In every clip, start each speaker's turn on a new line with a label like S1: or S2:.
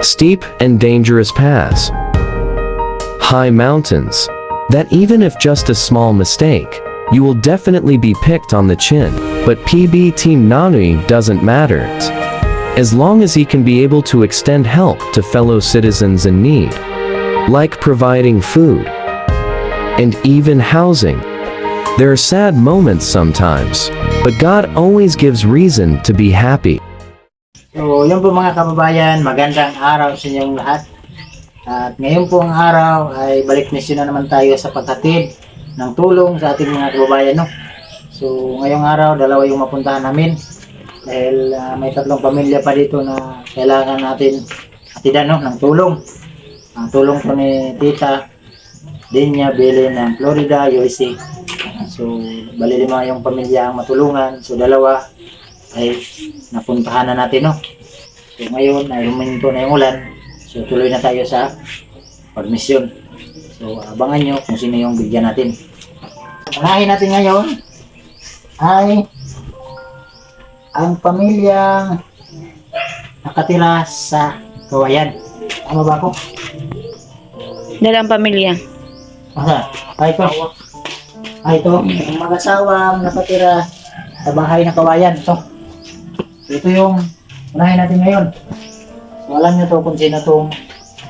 S1: steep and dangerous paths, high mountains, that even if just a small mistake, you will definitely be picked on the chin. But PB Team Nanui doesn't matter. As long as he can be able to extend help to fellow citizens in need, like providing food and even housing. There are sad moments sometimes, but God always gives reason to be happy.
S2: So, yun po mga kababayan, magandang araw sa inyong lahat. At ngayon po ang araw ay balik misyon na naman tayo sa paghatid ng tulong sa ating mga kababayan. No? So, ngayong araw, dalawa yung mapuntahan namin. Dahil may 3 pamilya pa dito na kailangan natin hatidan ng tulong. Ang tulong po ni Tita Dinya Belen ng Florida, USA. So, bali 5 yung pamilya ang matulungan. So, 2 ay napuntahan na natin. No? So, ngayon ay huminto na yung ulan. So, tuloy na tayo sa pagmisyon. So, abangan nyo kung sino yung bigyan natin. Unahin natin ngayon ay ang pamilyang nakatira sa Kawayan. Tama ba ako?
S3: Dalang pamilya.
S2: Asa? Ito. Ito. Ang mag-asawang nakatira sa bahay na Kawayan. Ito yung unahin natin ngayon. So, alam nyo to kung sino itong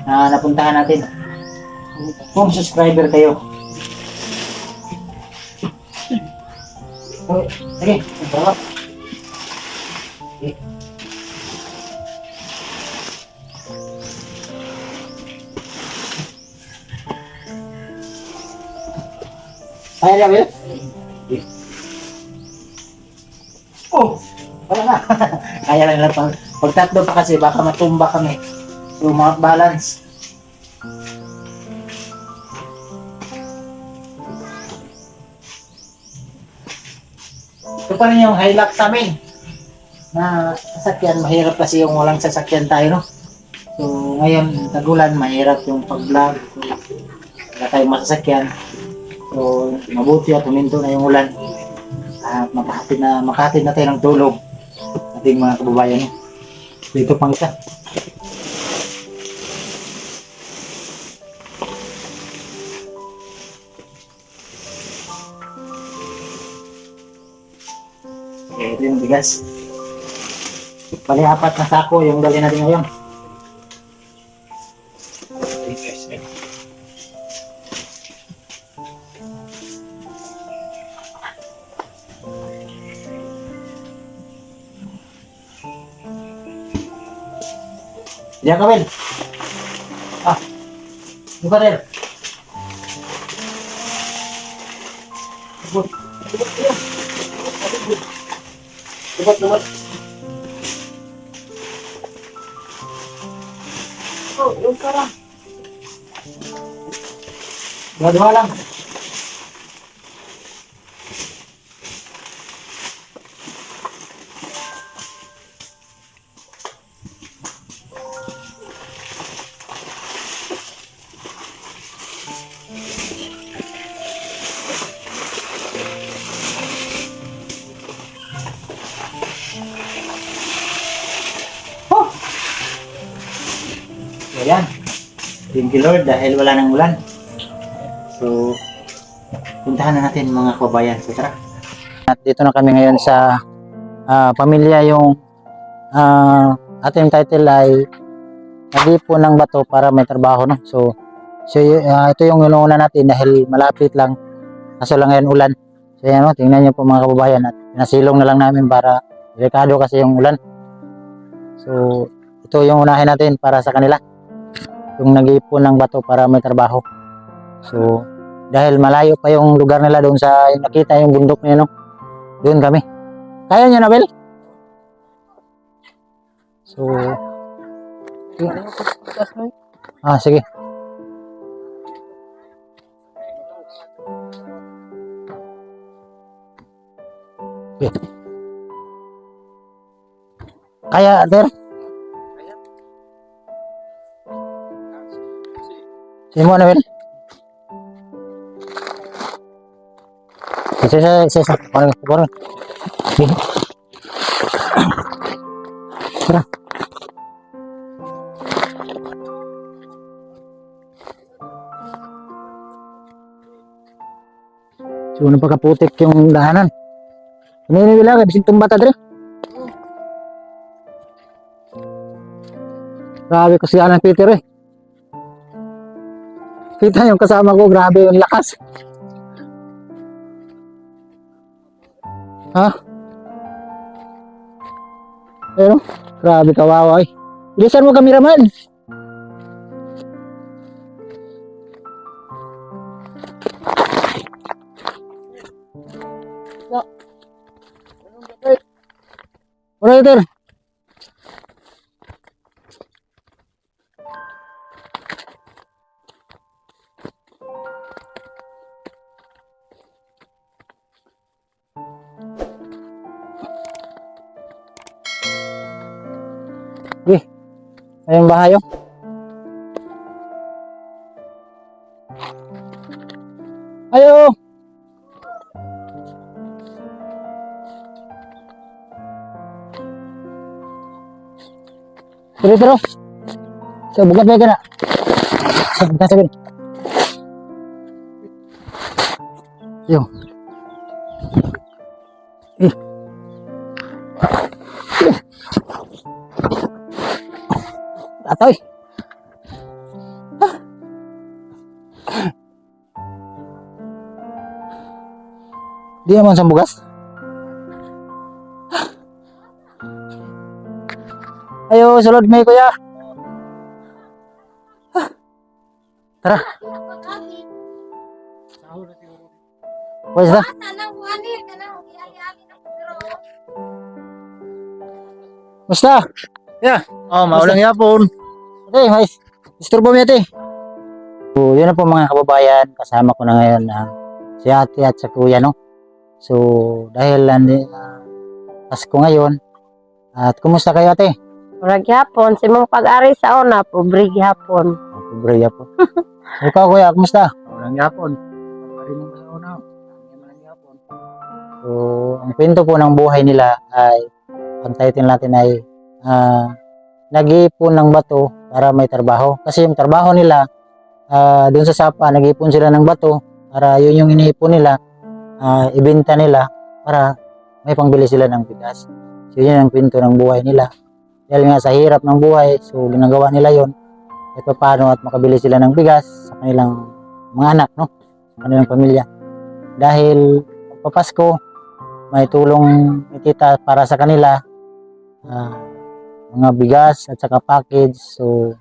S2: napuntahan natin. Kung subscriber kayo. So, sige. Sarap. Okay. Kaya niya, Will? Oh! Wala na. Kaya lang lang pag 3 pa kasi baka matumba kami. So, mount balance. Ito pa rin yung Hilux sa amin. Na sasakyan, mahirap kasi yung walang sasakyan tayo, no? So, ngayon, tagulan, mahirap yung pag-vlog. So, wala tayong masasakyan. So, mabuti at huminto na yung ulan. At makahatid na tayo ng tulong ating mga kababayan. No? Dito pang isa. Ito yung bigas. Bali 4 na sako yung dali natin ngayon. Diyan ka, Will. Di ba, Del? Lubot. Oh, yung karang. Dua lang. Ayan. Thank you Lord dahil wala nang ulan. So, puntahan na natin mga kababayan. So, tara. At dito na kami ngayon sa pamilya yung ating title ay Nagipo ng Bato para may trabaho. No? So ito yung inuuna natin dahil malapit lang. Kaso lang ngayon ulan. So yan, no? Tingnan nyo po mga kababayan at pinasilong na lang namin para delikado kasi yung ulan. So, ito yung unahin natin para sa kanila. Yung nag-iipon ng bato para may trabaho. So, dahil malayo pa yung lugar nila doon sa yung nakita yung bundok niya, no? Doon kami. Kaya nyo na, Bel? So, sige. Okay. Kaya, Ter? Sino mo na, Bel? Isa. Parang. Tara. So, napakaputik yung daanan. Hindi lang, bising tumba ta, Dre. Grabe kasi ng Peter eh. Kita yung kasama ko, grabe yung lakas. Ha? Pero, grabe kawawa eh. Bilisan mo kameraman. Operator. Ayun bahay oh. Ayo. Terus. So, buka pa ka na. Sabi. Yo. Atoy. Di naman sa bugas. Ayo, sulod may kuya. Tara. Wais na. Basta.
S4: Yeah. Oh, maulang yapon.
S2: Okay, guys. Isturbo mo ate. So, yun na po mga kababayan. Kasama ko na ngayon si ate at sa kuya, no? So, dahil Pasko ngayon. At kumusta kayo ate?
S5: Murag hapon, si mong pag-ari sa una, pobre hapon.
S2: Pobre yapon. Ikaw kuya, kumusta?
S4: Maulang yapon. Parin ng una. Maulang yapon.
S2: So, ang kwento po ng buhay nila ay, ang title natin ay nag-iipon ng bato para may trabaho. Kasi yung trabaho nila, doon sa Sapa, nag-iipon sila ng bato para yun yung iniipon nila, ibenta nila para may pangbili sila ng bigas. So, yun ang kwento ng buhay nila. Dahil nga sa hirap ng buhay, so ginagawa nila yon at paano at makabili sila ng bigas sa kanilang mga anak, no? Sa kanilang pamilya. Dahil papasko, may tulong ni tita para sa kanila, mga bigas at saka package. So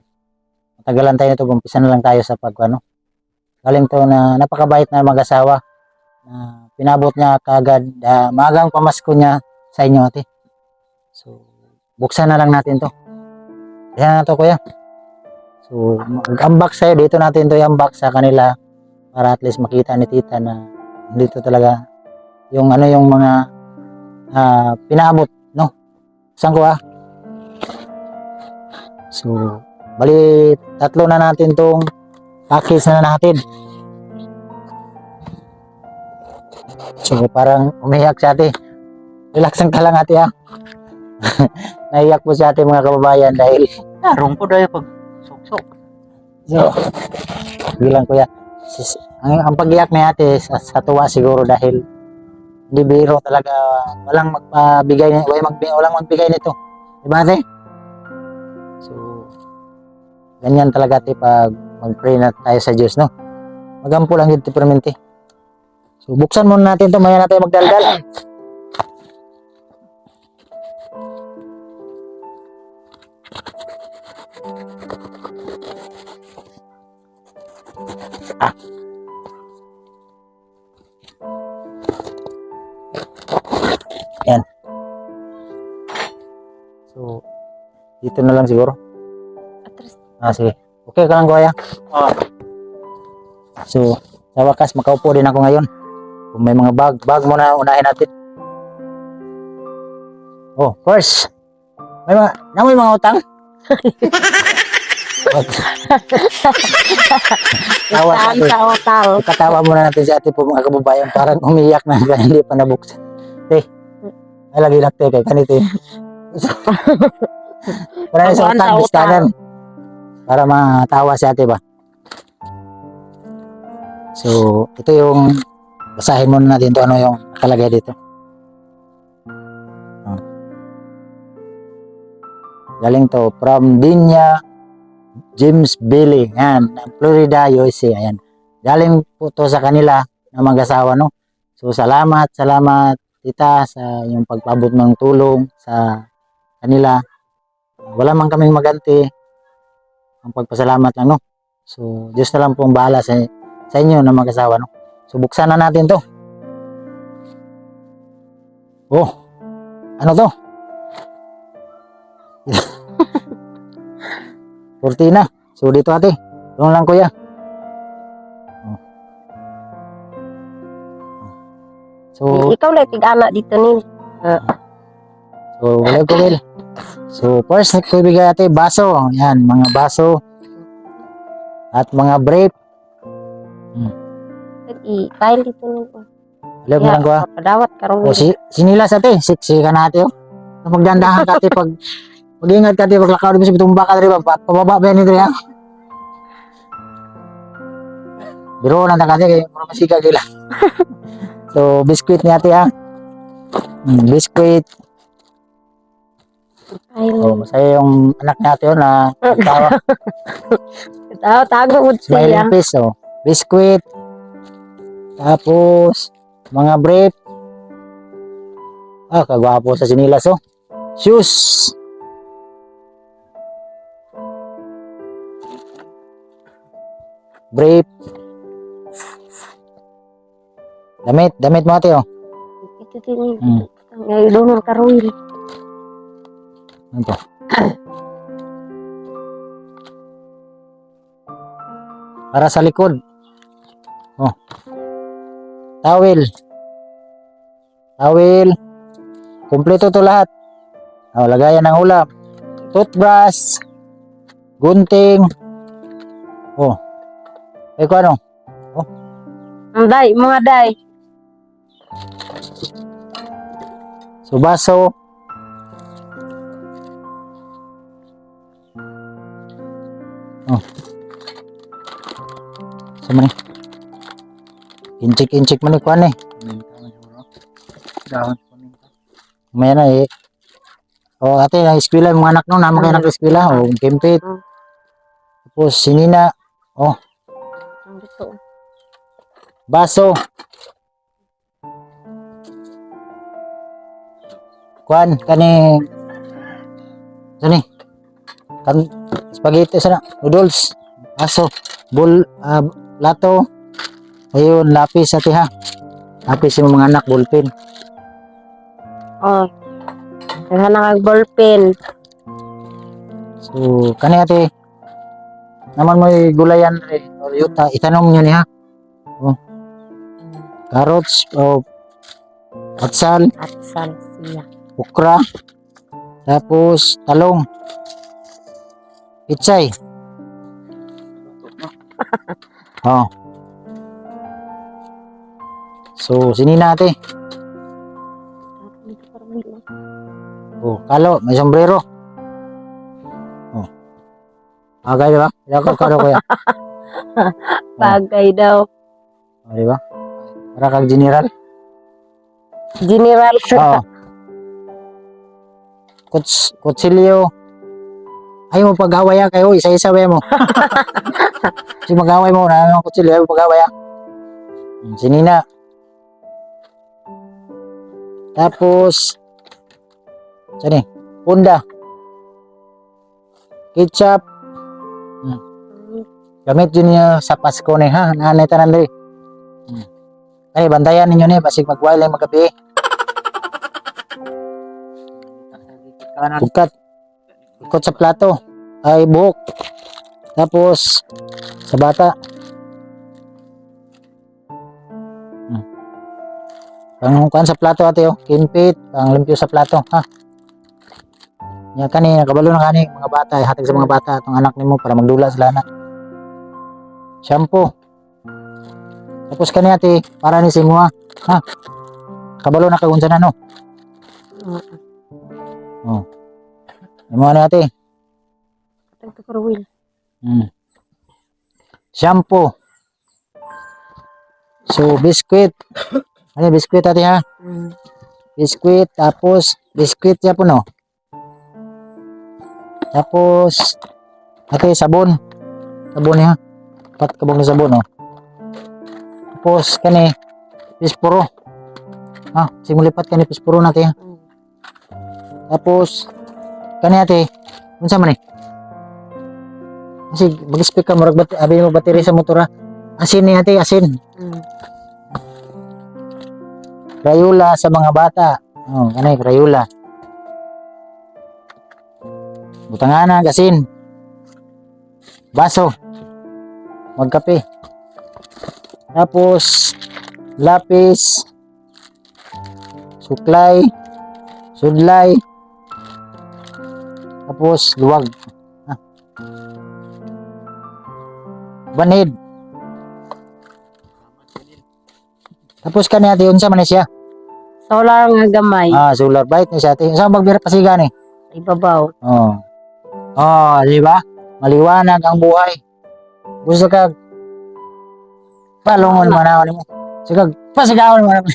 S2: matagalan tayo nito, umpisa na lang tayo sa pagano. Galing to na napakabait na mag-asawa, na pinabot niya kaagad maagang pamasko niya sa inyo ate. So buksan na lang natin to. Yan na to kuya. So mag-unbox tayo dito, natin to i-unbox sa kanila para at least makita ni tita na dito talaga yung ano yung mga pinaabot, no? Saan ko So bali tatlo na natin tong package na natin. So parang umiyak siya ate. Relaxan ka lang ate ha. Naiyak po si ate mga kababayan dahil
S4: Narong po dahil pag sok-sok.
S2: so bilang kuya ang pag-iyak ni ate sa tuwa siguro dahil hindi biro talaga, walang magbigay nito, di ba ate? So ganyan talaga ate pag mag-pray na tayo sa Diyos, no? Magampo lang dito permente. So buksan muna natin to, maya natin magdaldal. Yan. So, dito na lang siguro. Sige. Okay ka lang kuya. So, sa wakas makaupo din ako ngayon. Kung may mga bag muna unahin natin. Oh, first. May mga utang. Katawa muna natin si ate po mga kababayan, parang umiyak na hindi pa nabuksan. Ay lagi lakte kay kanito. Para sa utang listanan. Para matawa si ate ba. So, ito yung Basahin muna natin to ano yung nakalagay dito. Oh. Galing to from Dinya James Bailey, yan, Florida, USA. Ayan. Galing po to sa kanila na mag-asawa, no? So salamat tita sa yung pagpabot ng tulong sa kanila. Wala man kaming maganti. Ang pagpasalamat lang, no? So Diyos na lang pong bahala sa inyo na mag-asawa, no? So buksan na natin to. Oh, ano to? Cortina. So dito ate. Doon lang kuya. Oh. So,
S5: Ikaw lang tig-ana dito ni.
S2: so wala ko Will. So first ko ibigay ate baso. Yan, mga baso. At mga brief.
S5: I-file dito ni.
S2: Wala mo lang ko.
S5: Padawat karon.
S2: O sinilas ate. Siksi ka na ate. Oh. Magdandahan ka ate pag mag-ingat ka ate pag lakaw di mo tumba ka rin ba? Pababa ba yan ito yan? Biro lang ate kay mura masika kila. So biskuit ni ate ha. Biskuit. Oh, masaya yung anak natin na tawa.
S5: Tago ud
S2: Smiling
S5: siya.
S2: face, oh. Biskuit. Tapos, mga brief. Ah, kagwapo sa sinilas, oh. Shoes. Brief. Damit mo ate, oh.
S5: Ito din.
S2: Hmm.
S5: Ngayon doon karon.
S2: Ano to? Para sa likod. Oh. Towel. Kumpleto to lahat. Oh, lagayan ng ulam. Toothbrush. Gunting. Oh. Eh, kung ano?
S5: Mga day.
S2: So, baso. Oh. Sama ni. Inchik man ni kuan eh.
S4: Dahon.
S2: May na eh. Oh, ate, ang eskwela yung mga anak no, naman kayo nag-eskwela. Oh, kimpit. Tapos, sinina. Oh,
S5: Dito.
S2: baso. Kuan, kani. Spaghetti sana. Noodles. Baso. Plato. Ayun, lapis ate ha. Lapis yung mga anak, ballpen.
S5: Oh. Naghanang ballpen.
S2: So, kani ate. Naman mo gulayan or yuta, itanom nyo niya. Oh. Carrots o atsal,
S5: At sal siya.
S2: okra, tapos talong, pitsay. Oh. So, sinina ate. Oh, kalo, may sombrero. Oh. Agay, di ba? Kalo kuya.
S5: Bagay daw.
S2: Oh, di ba? Para kag general.
S5: General
S2: Oo. Kutsilyo. Ayaw mo pag-away kayo, isa-isa ba mo? Kasi mag-away mo na ang kutsilyo, ayaw mo pag-away sinina. Tapos, saan eh? Punda. Ketchup. Gamit yun niya sa Pasko ni ha. Nanay tanan diri. Ay, bantayan ninyo ni basig magwalay magabi. Bukat. Ikot sa plato. Ay, buhok. Tapos, sa bata. Pangkuhan sa plato ate oh. Kinpit. Panglimpyo sa plato. Ha? Yan kani, nakabalo na kani. Mga bata. Hatag sa mga bata. Itong anak nimo para magdula sila na. Shampoo. Tapos kani ate. Para ni Simua. Ha? Kabalo na kagunsa na no. Oh. Yung mga ate.
S5: Ito karon.
S2: Shampoo. So, biskwit. Ano, biskwit ate ha?
S5: Mm.
S2: Biskwit, tapos, biskwit siya po no? Tapos, ate, sabon. Sabon ha? 4 kabog na sabon no? Tapos, kani, pispuro. Ha, simulipat kani pispuro natin ha? Tapos, kani ate, unsa man eh? Kasi, mag-speak ka, marag abi mo battery sa motor ha? Asin ni ate, asin.
S5: Mm.
S2: Crayola sa mga bata. Oh, kanay Crayola. Butanganan, asin. Baso. Magkape. Tapos lapis, suklay, sudlay. Tapos luwag. Ah. Banid. Tapos kani ate unsa man ni siya?
S5: Solar nga gamay.
S2: Solar light ni siya ate. Unsa magbira pasiga ni?
S5: Ibabaw.
S2: Oh. Oh, di ba? Maliwanag ang buhay. Gusto ka palungon mo na mo. Sige, pasigawan mo na.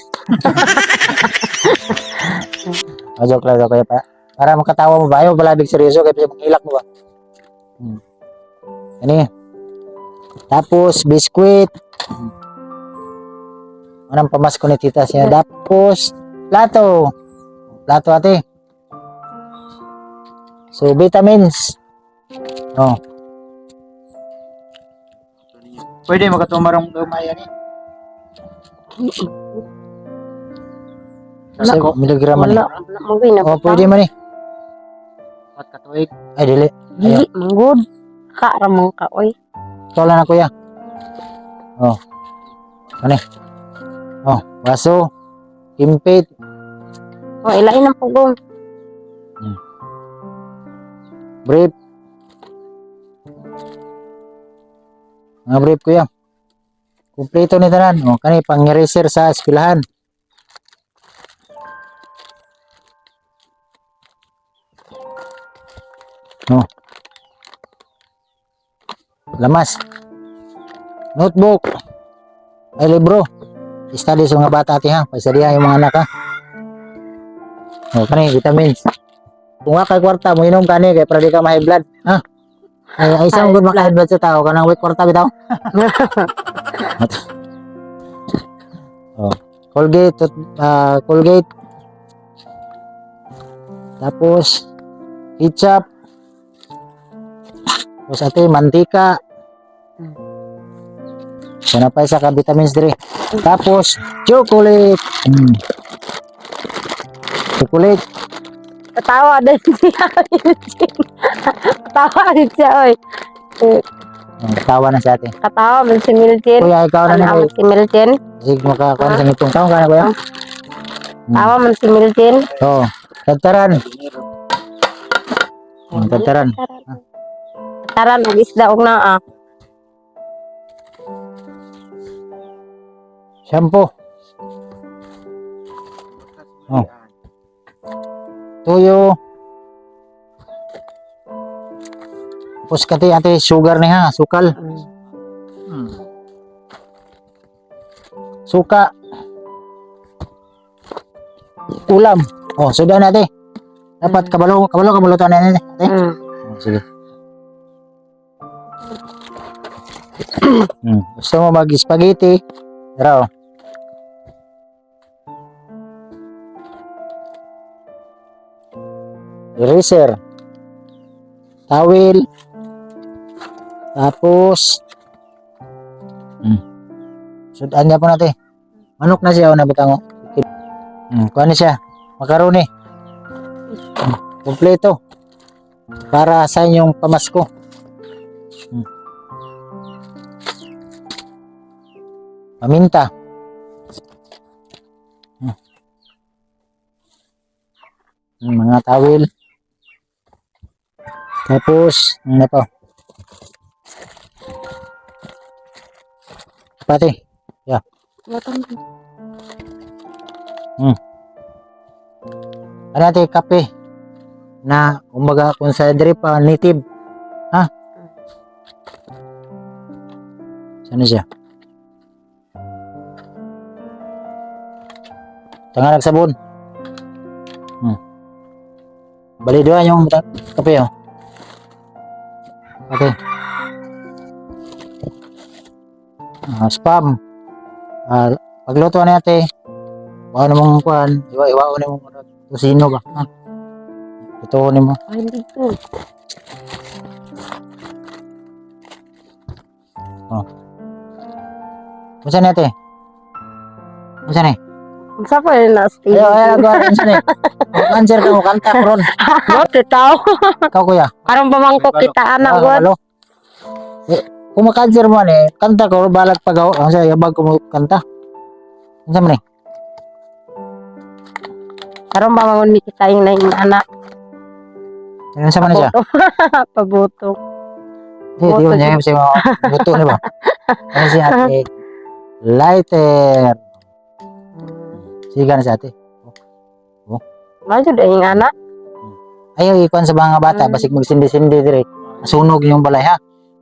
S2: Joke lang kaya pa. Para makatawa mo ba? Ayaw balabig seryoso kaya mag-ilak mo ba? Ini. Tapos biskwit. Anong pamasko ni tita siya? Tapos plato. Plato ate. So vitamins. Oh. Pwede makatumarong gamay yan eh. Kasi
S5: Wala ko.
S2: miligram man eh.
S5: Wala mo gina.
S2: Oh, pwede man eh.
S4: Pat katuig.
S2: Ay, dili.
S5: Dili manggod. Ka ra mo ka oy.
S2: Tola na kuya. Oh. Ano eh? Oh, baso. Kimpit.
S5: Oh, ilain ang pugong.
S2: Brief. Mga brief kuya. Kumpleto ni tanan. Oh, kani pang-eraser sa eskwelahan. Oh. Lamas. Notebook. Ay libro. Study sa mga bata ati ha. Pagsadihan yung mga anak ha. Oh, kani vitamins. Kung nga kay kwarta mo inom kani kay para di ka ma-high blood, ha? Ay isang good maka-high blood sa tao kanang weak kwarta bitaw. Oh, Colgate, Colgate. Tapos ketchup. Tapos ate mantika. Sana pa isa ka vitamins dire. Tapos chocolate. Chocolate.
S5: Katawa din siya. Katawa din siya oy.
S2: Tawa na sa ate.
S5: Katawa man si Milton.
S2: Kuya, ikaw na
S5: Ano
S2: ni.
S5: si Milton?
S2: Sige, makakuha sa nitong taong ka na kuya.
S5: Tawa man si Milton.
S2: Oo. Tagtaran. Tagtaran.
S5: Taran og isda og naa.
S2: Shampoo. Oh. Tuyo. Tapos kati ate sugar ni ha, sukal. Suka. Ulam. Oh, sudah na ate. Dapat kabalo to na ate. Oh, sige. Gusto mo mag-spaghetti? Tara oh. Eraser. Towel. Tapos sudan niya po natin. Manok na siya o nabutang o. Kuha na siya. Makaroni. Kompleto. Para sa inyong pamasko. Paminta. Mga towel. Tapos, ano pa? Pati. Yeah. Ano natin kape na umaga kung sa diri pa native. Ha? Sana siya? Tanga nagsabon. Bali doon yung kape oh. Okay. Spam. Pagluto na natin. Bawa namang kuhan. Iwa na mong tusino ba? Ito ni mo.
S5: Ay, dito.
S2: Musa na ate? Musa na?
S5: Sa pa rin na Steve.
S2: Ayaw, agawa. Musa na? Answer ka mo, kanta ko ron.
S5: What tao?
S2: Ikaw kuya.
S5: Karong pamangkok kita anak God.
S2: Halo. Kung maka-answer mo kanta ko, balag pagaw. Kasi yabag ko mo kanta. Musa man
S5: Karong pamangon ni kita yung naing anak.
S2: Ano sa man siya?
S5: Pabuto.
S2: Di mo niya kasi buto na ba? Ano si ate? Lighter. Siga na si ate.
S5: Majo da yung anak.
S2: Ayaw ikuan sa mga bata, basig magsindi-sindi dire. Masunog yung balay ha.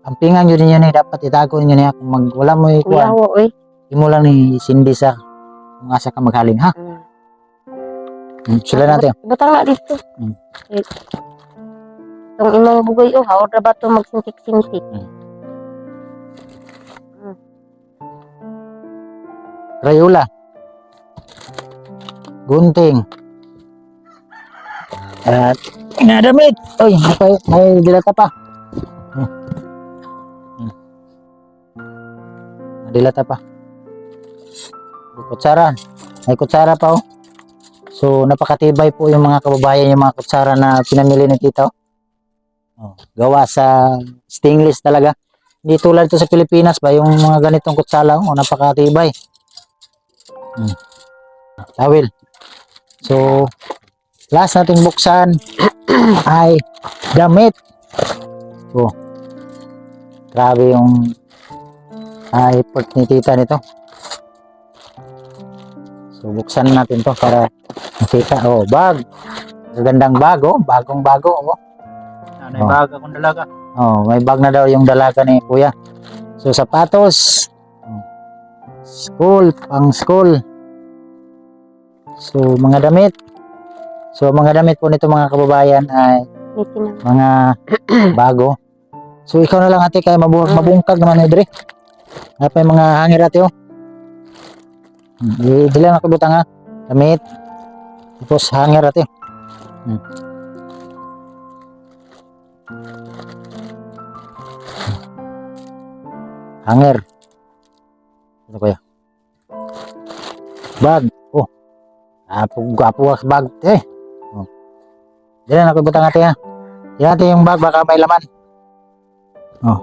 S2: Ang pingan yun niya dapat itago niyo niya kung wala mo ikuan.
S5: Kuyawo eh.
S2: Imo lang ni sindi sa kung asa ka maghalin ha. Sila natin.
S5: Butang na dito. Itong imong bugoy haor na ba ito magsintik-sintik?
S2: Rayula. Gunting. At inadamit. Oy, may dilata pa. May dilata pa. Kutsara. May kutsara pa oh. So napakatibay po yung mga kababayan yung mga kutsara na pinamili ni Tito. Oh, gawa sa stainless talaga. Hindi tulad ito sa Pilipinas ba yung mga ganitong kutsara oh, napakatibay. Tawil. So last nating buksan ay damit. So grabe yung effort ni Tita nito. So buksan natin to para makita. Oh, bag. Magandang bag oh, bagong bago oh.
S4: May bag akong dalaga.
S2: Oh, may bag na daw yung dalaga ni Kuya. So sapatos. Pang school. So mga damit. So mga damit po nito mga kababayan ay mga bago. So ikaw na lang ate kaya mabungkag naman Edre. Ano pa yung mga hangir ate oh. Dili lang ako butang ha. Damit. Tapos hanger ate. Hanger. Ito kuya. Bag. Oh. Gwapo bag. Oh. Dili lang ako butang ate ha. Yan ate yung bag baka may laman. Oh.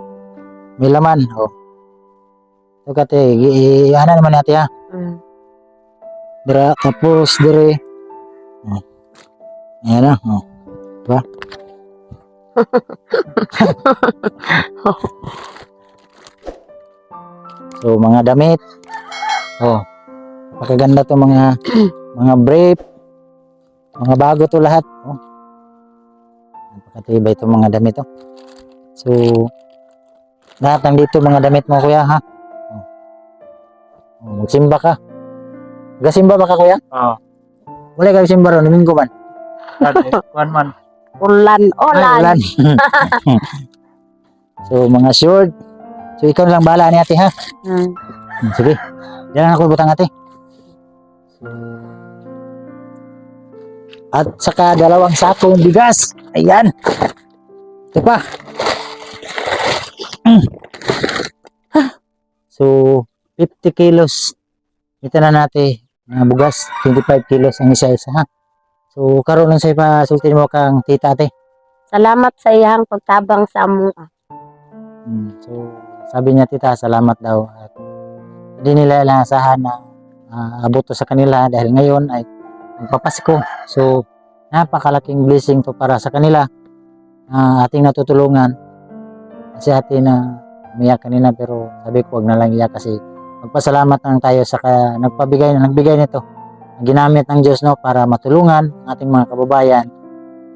S2: May laman. Oh. Ito kate. Ano naman ate ha. Dira tapos dire. Oh. Ayan na. Oh. Diba? So mga damit. Oh. Napakaganda to mga brief. Mga bago to lahat. Oh. Napakatibay to mga damit oh. So lahat ng dito mga damit mo kuya ha. Oh. Magsimba ka. Gasimba ba ka kuya?
S4: Oo.
S2: Wala ka simba ron, Domingo man.
S4: Kuan man.
S5: Ulan.
S2: Ulan. So mga short. So ikaw lang bahala ni ate ha. Sige. Diyan ako butang ate. At saka 2 sakong bigas. Ayan. Ito pa. So 50 kilos. Ito na natin bugas. 25 kilos ang isa-isa ha. So karon lang sa ipasultin mo kang tita ate.
S5: Salamat sa iyang pagtabang sa amo.
S2: So sabi niya tita salamat daw at hindi nila inaasahan na abot to sa kanila dahil ngayon ay magpapasko. So napakalaking blessing to para sa kanila. Ating natutulungan kasi ate na umiyak kanina pero sabi ko wag na lang iyak kasi magpasalamat lang tayo sa nagbigay nito. Ginamit ng Diyos no para matulungan ang ating mga kababayan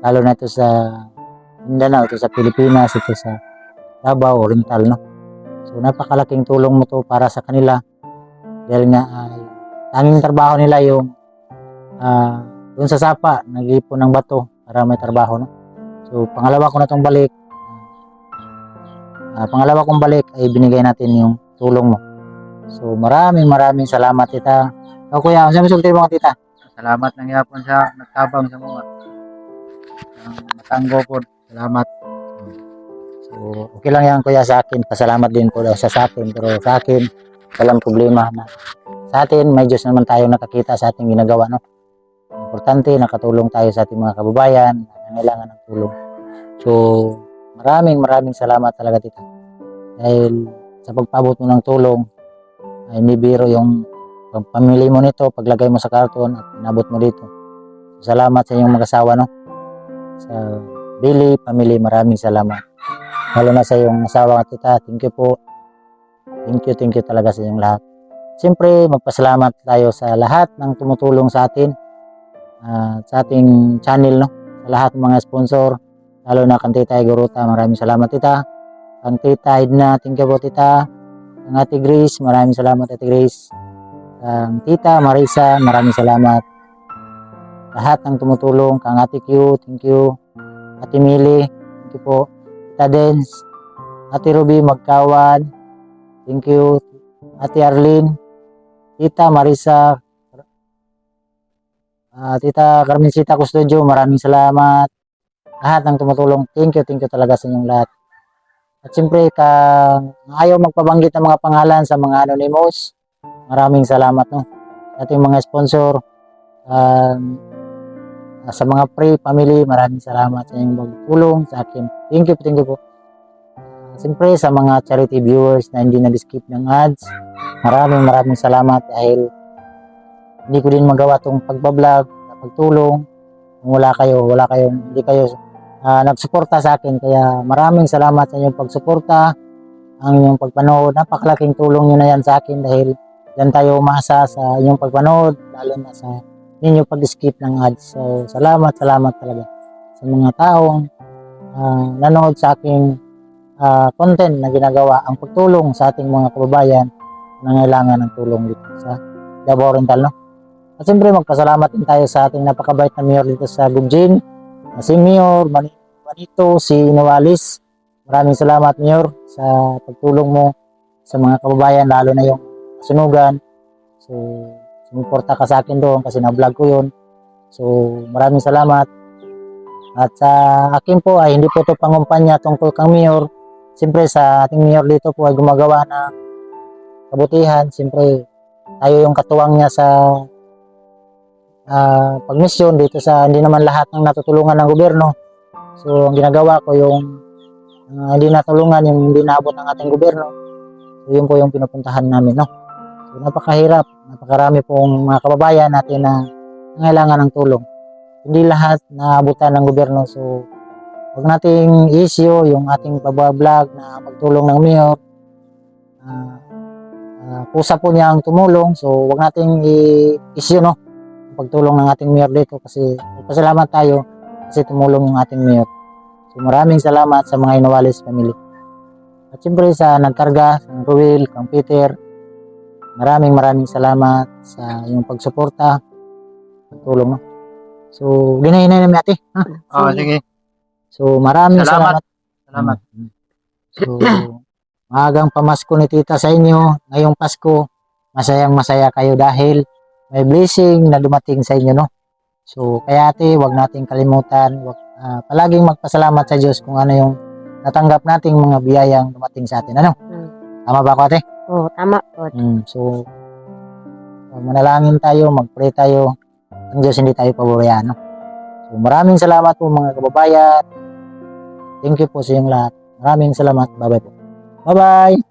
S2: lalo na ito sa Mindanao, ito sa Pilipinas, ito sa Davao Oriental no. So napakalaking tulong mo to para sa kanila dahil nga tanging trabaho nila yung doon sa sapa, nag-ipon ng bato para may trabaho, no? So, pangalawa ko na itong balik. Pangalawa kong balik ay binigay natin yung tulong mo. So, maraming salamat, tita. O, kuya, saan misulti mo, tita?
S4: Salamat ng yapon sa nagtabang sa mga. Matanggo po. Salamat.
S2: So, okay lang yan, kuya, sa akin. Pasalamat din po daw siya sa akin. Pero sa akin, walang problema na sa atin, may Diyos naman tayo nakakita sa ating ginagawa, no? Importante, nakatulong tayo sa ating mga kababayan na nangailangan ng tulong. So, maraming salamat talaga, tita. Dahil sa pagpabot mo ng tulong, ay hindi biro yung pamili mo nito, paglagay mo sa karton at inabot mo dito. Salamat sa inyong mag-asawa, no? Sa Billy, family, maraming salamat. Lalo na sa iyong asawa, tita, thank you po. Thank you talaga sa inyong lahat. Siyempre, magpasalamat tayo sa lahat ng tumutulong sa atin, sa ating channel, no? Sa lahat ng mga sponsor, lalo na kang Tita Iguruta, maraming salamat, tita. Kang Tita Edna, thank you po, tita. Kang Ate Grace, maraming salamat, Ate Grace. Kang Tita Marisa, maraming salamat. Lahat ng tumutulong, kang Ate Q, thank you. Ate Mili, thank you po. Tita Dens, Ate Ruby Magkawan, thank you. Ate Arlene, Tita Marisa, Tita Carmencita Custodio, maraming salamat. Lahat ng tumutulong, thank you talaga sa inyong lahat. At siyempre, ayaw magpabanggit ng mga pangalan sa mga anonymous, maraming salamat, no? Sa ating mga sponsor, sa mga family, maraming salamat sa inyong magtulong sa akin. Thank you po. Siyempre, sa mga charity viewers na hindi nag-skip ng ads, maraming salamat dahil hindi ko din magawa itong pagbablog, pagtulong. Kung hindi kayo nagsuporta sa akin. Kaya maraming salamat sa inyong pagsuporta, ang inyong pagpanood. Napakalaking tulong nyo na yan sa akin dahil yan tayo umasa sa inyong pagpanood, lalo na sa ninyo pag-skip ng ads. So, salamat talaga sa mga taong nanood sa aking content na ginagawa, ang pagtulong sa ating mga kababayan na nangailangan ng tulong dito sa Davao Oriental, no? At siyempre, magpasalamat din tayo sa ating napakabait na mayor dito sa Gubjin, si Mayor Manito, si Inawalis. Maraming salamat, Mayor, sa pagtulong mo sa mga kababayan, lalo na yung sunugan. So, sumuporta ka sa akin doon kasi na-vlog ko yun. So, maraming salamat. At sa akin po ay hindi po ito pangumpanya tungkol kang Mayor. Siyempre, sa ating Mayor dito po ay gumagawa ng kabutihan. Siyempre, tayo yung katuwang niya sa pagmisyon dito sa hindi naman lahat ng natutulungan ng gobyerno. So, ang ginagawa ko yung hindi natulungan, yung hindi naabot ng ating gobyerno. So, yun po yung pinupuntahan namin, no? So, napakahirap, napakarami pong mga kababayan natin na nangailangan ng tulong. Hindi lahat naabutan ng gobyerno. So, huwag nating issue yung ating pag-vlog na pagtulong ng mayor. Kusa po niya ang tumulong. So, huwag nating i-issue, no? Pagtulong ng ating mayor dito kasi pasalamat tayo kasi tumulong yung ating mayor. So, maraming salamat sa mga Inawalis family. At siyempre sa nagkarga, sa Ruel, kang Peter, maraming salamat sa iyong pagsuporta, pagtulong, no? So, ginahinay namin ate. Ha?
S4: Sige.
S2: So, maraming
S4: Salamat.
S2: salamat. So, maagang pamasko ni tita sa inyo. Ngayong Pasko, masaya kayo dahil may blessing na dumating sa inyo, no? So, kaya ate, wag nating kalimutan, palaging magpasalamat sa Diyos kung ano yung natanggap nating mga biyayang dumating sa atin. Ano? Tama ba ako, ate?
S5: Oo, tama po.
S2: So, manalangin tayo, mag-pray tayo. Ang Diyos hindi tayo paboryan, no? So, maraming salamat po mga kababayan. Thank you po sa inyong lahat. Maraming salamat. Bye-bye po. Bye-bye!